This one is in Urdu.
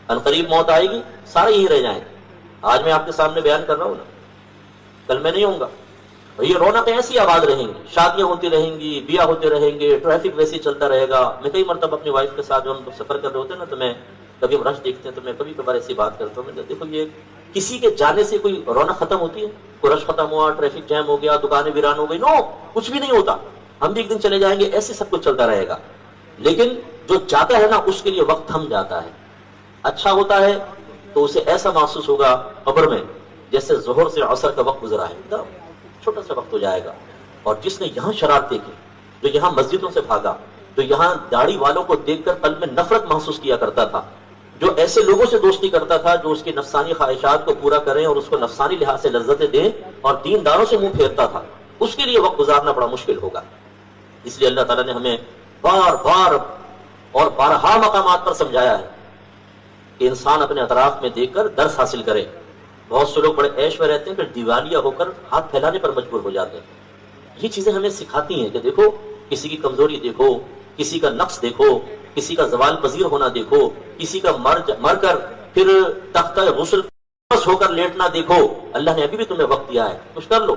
عنقریب موت آئے گی، سارے یہی رہ جائیں گے۔ آج میں آپ کے سامنے بیان کر رہا ہوں نا، کل میں نہیں ہوں گا، اور یہ رونقیں ایسی آباد رہیں گی، شادیاں ہوتی رہیں گی، بیاہ ہوتے رہیں گے، ٹریفک ویسے ہی چلتا رہے گا۔ میں کئی مرتبہ اپنی وائف کے ساتھ جو ہم لوگ سفر کر رہے ہوتے ہیں نا، تو میں کبھی ہم رش دیکھتے ہیں تو میں کبھی کبھار ایسی بات کرتا ہوں، میں دیکھو یہ کسی کے جانے سے کوئی رونق ختم ہوتی ہے؟ کوئی رش ختم ہوا، ٹریفک جام ہو گیا، دکانیں ویران ہو گئی؟ نو، کچھ بھی نہیں ہوتا۔ ہم بھی ایک دن چلے جائیں گے، ایسے سب کچھ چلتا رہے گا۔ لیکن جو جاتا ہے نا، اس کے لیے وقت تھم جاتا ہے۔ اچھا ہوتا ہے تو اسے ایسا محسوس ہوگا قبر میں جیسے ظہر سے عصر کا وقت گزرا ہے، چھوٹا سا وقت ہو جائے گا۔ اور جس نے یہاں شرارت دیکھی، جو یہاں مسجدوں سے بھاگا، جو یہاں داڑھی والوں کو دیکھ کر قلب میں نفرت محسوس کیا کرتا تھا، جو ایسے لوگوں سے دوستی کرتا تھا جو اس کی نفسانی خواہشات کو پورا کریں اور اس کو نفسانی لحاظ سے لذتیں دیں، اور دینداروں سے منہ پھیرتا تھا، اس کے لیے وقت گزارنا بڑا مشکل ہوگا۔ اس لیے اللہ تعالیٰ نے ہمیں بار بار اور بارہا مقامات پر سمجھایا ہے کہ انسان اپنے اطراف میں دیکھ کر درس حاصل کرے۔ بہت سے لوگ بڑے عیش میں رہتے ہیں، پھر دیوالیہ ہو کر ہاتھ پھیلانے پر مجبور ہو جاتے ہیں۔ یہ چیزیں ہمیں سکھاتی ہیں کہ دیکھو، کسی کی کمزوری دیکھو، کسی کا نقص دیکھو، کسی کا زوال پذیر ہونا دیکھو، کسی کا مر کر پھر تختہ غسل ہو کر لیٹنا دیکھو۔ اللہ نے ابھی بھی تمہیں وقت دیا ہے، کچھ کر لو۔